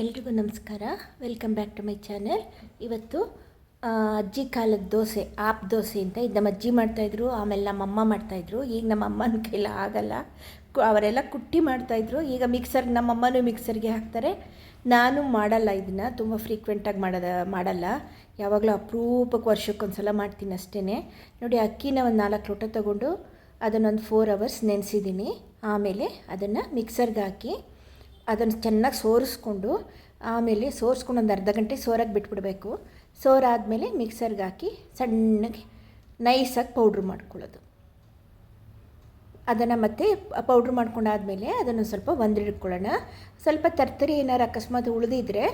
ಎಲ್ರಿಗೂ ನಮಸ್ಕಾರ. Welcome back to my channel. ಇವತ್ತು ಅಜ್ಜಿ ಕಾಲದ ದೋಸೆ, ಆಪ್ ದೋಸೆ ಅಂತ ಇದು ನಮ್ಮ ಅಜ್ಜಿ ಮಾಡ್ತಾಯಿದ್ರು, ಆಮೇಲೆ ನಮ್ಮಮ್ಮ ಮಾಡ್ತಾಯಿದ್ರು. ಈಗ ನಮ್ಮ ಅಮ್ಮನ ಕೈಲ ಆಗಲ್ಲ, ಅವರೆಲ್ಲ ಕುಟ್ಟಿ ಮಾಡ್ತಾಯಿದ್ರು. ಈಗ ನಮ್ಮಮ್ಮನೂ ಮಿಕ್ಸರ್ಗೆ ಹಾಕ್ತಾರೆ. ನಾನು ಮಾಡಲ್ಲ, ಇದನ್ನು ತುಂಬ ಫ್ರೀಕ್ವೆಂಟಾಗಿ ಮಾಡಲ್ಲ. ಯಾವಾಗಲೂ ಅಪರೂಪಕ್ಕೆ ವರ್ಷಕ್ಕೊಂದು ಸಲ ಮಾಡ್ತೀನಿ ಅಷ್ಟೇ. ನೋಡಿ, ಅಕ್ಕಿನ ಒಂದು 4 ಲೋಟ ತೊಗೊಂಡು ಅದನ್ನೊಂದು 4 ಅವರ್ಸ್ ನೆನೆಸಿದ್ದೀನಿ. ಆಮೇಲೆ ಅದನ್ನು ಮಿಕ್ಸರ್ಗೆ ಹಾಕಿ ಅದನ್ನು ಚೆನ್ನಾಗಿ ಸೋರಿಸ್ಕೊಂಡು, ಆಮೇಲೆ ಸೋರಿಸ್ಕೊಂಡು ಒಂದು ಅರ್ಧ ಗಂಟೆ ಸೋರಕ್ಕೆ ಬಿಟ್ಬಿಡಬೇಕು. ಸೋರಾದಮೇಲೆ ಮಿಕ್ಸರ್ಗೆ ಹಾಕಿ ಸಣ್ಣಗೆ ನೈಸಾಗಿ ಪೌಡ್ರ್ ಮಾಡ್ಕೊಳ್ಳೋದು. ಅದನ್ನು ಮತ್ತೆ ಪೌಡ್ರ್ ಮಾಡ್ಕೊಂಡಾದಮೇಲೆ ಅದನ್ನು ಸ್ವಲ್ಪ ಒಂದಿಟ್ಕೊಳ್ಳೋಣ. ಸ್ವಲ್ಪ ತರ್ತರಿ ಏನಾರು ಅಕಸ್ಮಾತ್ ಉಳಿದಿದ್ರೆ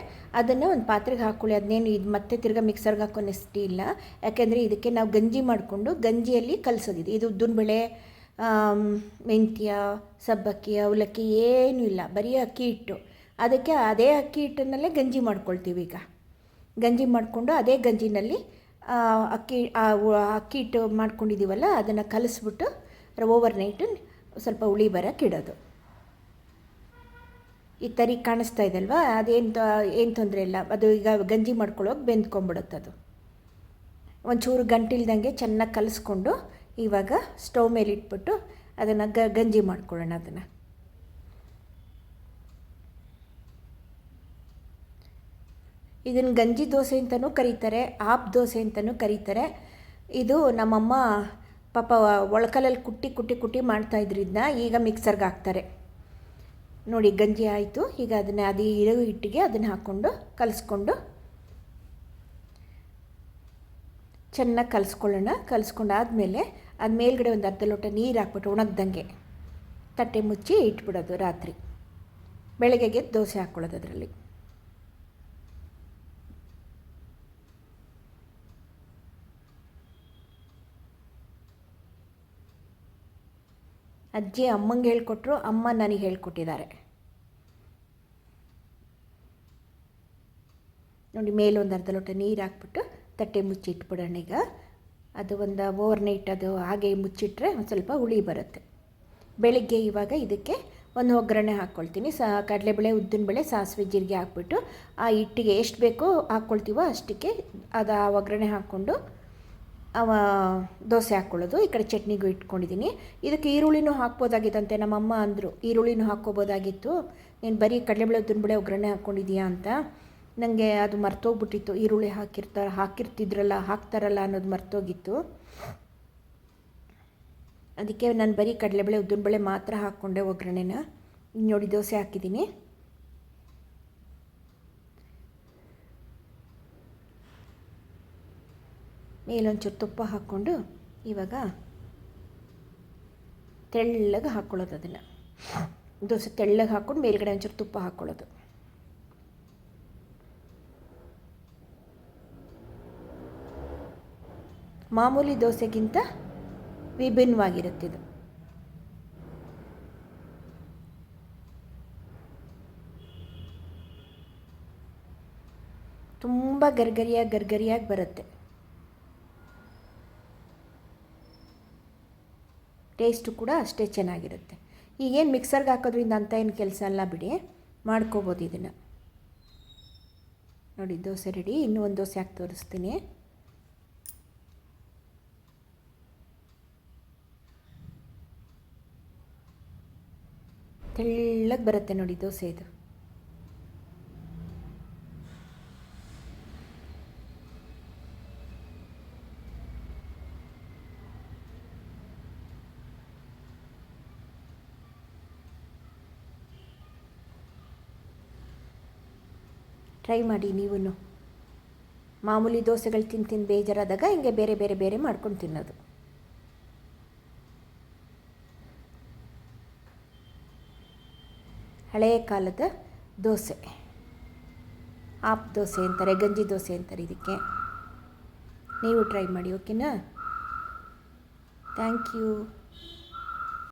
ಅದನ್ನು ಒಂದು ಪಾತ್ರೆಗೆ ಹಾಕ್ಕೊಳ್ಳಿ. ಅದನ್ನೇನು ಇದು ಮತ್ತೆ ತಿರ್ಗಾ ಮಿಕ್ಸರ್ಗೆ ಹಾಕೋ ನೆಸಿಟಿ ಇಲ್ಲ. ಯಾಕೆಂದರೆ ಇದಕ್ಕೆ ನಾವು ಗಂಜಿ ಮಾಡಿಕೊಂಡು ಗಂಜಿಯಲ್ಲಿ ಕಲಸೋದಿದೆ. ಇದು ಉದ್ದಿನಬೇಳೆ, ಮೆಂತ್ಯ, ಸಬ್ಬಕ್ಕಿ, ಅವಲಕ್ಕಿ ಏನೂ ಇಲ್ಲ, ಬರೀ ಅಕ್ಕಿ ಹಿಟ್ಟು. ಅದಕ್ಕೆ ಅದೇ ಅಕ್ಕಿ ಹಿಟ್ಟನ್ನಲ್ಲೇ ಗಂಜಿ ಮಾಡ್ಕೊಳ್ತೀವಿ. ಈಗ ಗಂಜಿ ಮಾಡಿಕೊಂಡು ಅದೇ ಗಂಜಿನಲ್ಲಿ ಅಕ್ಕಿ ಹಿಟ್ಟು ಮಾಡ್ಕೊಂಡಿದ್ದೀವಲ್ಲ ಅದನ್ನು ಕಲಿಸ್ಬಿಟ್ಟು ಓವರ್ ನೈಟು ಸ್ವಲ್ಪ ಹುಳಿ ಬರೋಕ್ಕೆ ಇಡೋದು. ಈ ತರಿ ಕಾಣಿಸ್ತಾ ಇದಲ್ವಾ, ಏನು ತೊಂದರೆ ಇಲ್ಲ. ಅದು ಈಗ ಗಂಜಿ ಮಾಡ್ಕೊಳ್ಳೋಕೆ ಬೆಂದ್ಕೊಂಬಿಡುತ್ತೆ. ಅದು ಒಂಚೂರು ಗಂಟಿಲ್ದಂಗೆ ಚೆನ್ನಾಗಿ ಕಲಿಸ್ಕೊಂಡು ಇವಾಗ ಸ್ಟವ್ ಮೇಲೆ ಇಟ್ಬಿಟ್ಟು ಅದನ್ನು ಗಂಜಿ ಮಾಡ್ಕೊಳ್ಳೋಣ. ಇದನ್ನು ಗಂಜಿ ದೋಸೆ ಅಂತಲೂ ಕರೀತಾರೆ, ಆಪ್ ದೋಸೆ ಅಂತಲೂ ಕರೀತಾರೆ. ಇದು ನಮ್ಮಮ್ಮ ಪಾಪ ಒಳಕಲ್ಲಲ್ಲಿ ಕುಟ್ಟಿ ಮಾಡ್ತಾಯಿದ್ರು. ಇದನ್ನ ಈಗ ಮಿಕ್ಸರ್ಗೆ ಹಾಕ್ತಾರೆ. ನೋಡಿ, ಗಂಜಿ ಆಯಿತು. ಈಗ ಅದನ್ನು ಇರೋ ಹಿಟ್ಟಿಗೆ ಅದನ್ನು ಹಾಕ್ಕೊಂಡು ಕಲಿಸ್ಕೊಂಡು ಚೆನ್ನಾಗಿ ಕಲಿಸ್ಕೊಳ್ಳೋಣ. ಕಲಿಸ್ಕೊಂಡಾದಮೇಲೆ ಅದು ಮೇಲ್ಗಡೆ ಒಂದು ಅರ್ಧ ಲೋಟ ನೀರು ಹಾಕ್ಬಿಟ್ಟು ಒಣಗ್ದಂಗೆ ತಟ್ಟೆ ಮುಚ್ಚಿ ಇಟ್ಬಿಡೋದು. ರಾತ್ರಿ ಬೆಳಗ್ಗೆಗೆ ದೋಸೆ ಹಾಕ್ಕೊಳ್ಳೋದು. ಅದರಲ್ಲಿ ಅಜ್ಜಿ ಅಮ್ಮಂಗೆ ಹೇಳ್ಕೊಟ್ರು, ಅಮ್ಮ ನನಗೆ ಹೇಳ್ಕೊಟ್ಟಿದ್ದಾರೆ. ನೋಡಿ, ಮೇಲೊಂದು ಅರ್ಧ ಲೋಟ ನೀರು ಹಾಕ್ಬಿಟ್ಟು ತಟ್ಟೆ ಮುಚ್ಚಿ ಇಟ್ಬಿಡೋಣ. ಈಗ ಅದು ಒಂದು ಓವರ್ ನೈಟ್ ಅದು ಹಾಗೆ ಮುಚ್ಚಿಟ್ರೆ ಒಂದು ಸ್ವಲ್ಪ ಹುಳಿ ಬರುತ್ತೆ. ಬೆಳಿಗ್ಗೆ ಇವಾಗ ಇದಕ್ಕೆ ಒಂದು ಒಗ್ಗರಣೆ ಹಾಕ್ಕೊಳ್ತೀನಿ. ಕಡಲೆಬೇಳೆ, ಉದ್ದಿನಬೇಳೆ, ಸಾಸಿವೆ, ಜೀರಿಗೆ ಹಾಕ್ಬಿಟ್ಟು ಆ ಹಿಟ್ಟಿಗೆ ಎಷ್ಟು ಬೇಕೋ ಹಾಕ್ಕೊಳ್ತೀವೋ ಅಷ್ಟಕ್ಕೆ ಅದು ಆ ಒಗ್ಗರಣೆ ಹಾಕ್ಕೊಂಡು ದೋಸೆ ಹಾಕ್ಕೊಳ್ಳೋದು. ಈ ಕಡೆ ಚಟ್ನಿಗೂ ಇಟ್ಕೊಂಡಿದ್ದೀನಿ. ಇದಕ್ಕೆ ಈರುಳ್ಳಿನೂ ಹಾಕ್ಬೋದಾಗಿತ್ತಂತೆ. ನಮ್ಮಮ್ಮ ಅಂದರು ಈರುಳ್ಳಿನೂ ಹಾಕ್ಕೋಬೋದಾಗಿತ್ತು, ನೀನು ಬರೀ ಕಡಲೆಬೇಳೆ ಉದ್ದಿನಬೇಳೆ ಒಗ್ಗರಣೆ ಹಾಕ್ಕೊಂಡಿದ್ದೀಯಾ ಅಂತ. ನನಗೆ ಅದು ಮರ್ತೋಗ್ಬಿಟ್ಟಿತ್ತು. ಈರುಳ್ಳಿ ಹಾಕ್ತಾರಲ್ಲ ಅನ್ನೋದು ಮರ್ತೋಗಿತ್ತು. ಅದಕ್ಕೆ ನಾನು ಬರೀ ಕಡಲೆಬೇಳೆ ಉದ್ದಿನಬೇಳೆ ಮಾತ್ರ ಹಾಕ್ಕೊಂಡೆ ಒಗ್ಗರಣೆನ. ನೋಡಿ, ದೋಸೆ ಹಾಕಿದ್ದೀನಿ. ಮೇಲೊಂಚೂರು ತುಪ್ಪ ಹಾಕ್ಕೊಂಡು ಇವಾಗ ತೆಳ್ಳಗೆ ಹಾಕ್ಕೊಳ್ಳೋದು. ಅದನ್ನು ದೋಸೆ ತೆಳ್ಳಗೆ ಹಾಕ್ಕೊಂಡು ಮೇಲ್ಗಡೆ ಒಂಚೂರು ತುಪ್ಪ ಹಾಕ್ಕೊಳ್ಳೋದು. ಮಾಮೂಲಿ ದೋಸೆಗಿಂತ ವಿಭಿನ್ನವಾಗಿರುತ್ತಿದ್ದು. ತುಂಬ ಗರ್ಗರಿಯಾಗಿ ಬರುತ್ತೆ. ಟೇಸ್ಟು ಕೂಡ ಅಷ್ಟೇ ಚೆನ್ನಾಗಿರುತ್ತೆ. ಈಗೇನು ಮಿಕ್ಸರ್ಗೆ ಹಾಕೋದ್ರಿಂದ ಅಂತ ಏನು ಕೆಲಸ ಅಲ್ಲ ಬಿಡಿ, ಮಾಡ್ಕೋಬೋದು ಇದನ್ನು. ನೋಡಿ, ದೋಸೆ ರೆಡಿ. ಇನ್ನೂ ಒಂದು ದೋಸೆ ಹಾಕಿ ತೋರಿಸ್ತೀನಿ. ತೆಳ್ಳಗೆ ಬರುತ್ತೆ ನೋಡಿ ದೋಸೆ ಇದು. ಟ್ರೈ ಮಾಡಿ ನೀವು. ಮಾಮೂಲಿ ದೋಸೆಗಳು ತಿಂದು ಬೇಜಾರಾದಾಗ ಹಿಂಗೆ ಬೇರೆ ಮಾಡ್ಕೊಂಡು ತಿನ್ನೋದು. ಹಳೆಯ ಕಾಲದ ದೋಸೆ, ಆಪ್ ದೋಸೆ ಅಂತಾರೆ, ಗಂಜಿ ದೋಸೆ ಅಂತಾರೆ ಇದಕ್ಕೆ. ನೀವು ಟ್ರೈ ಮಾಡಿ, ಓಕೆನಾ? Thank you.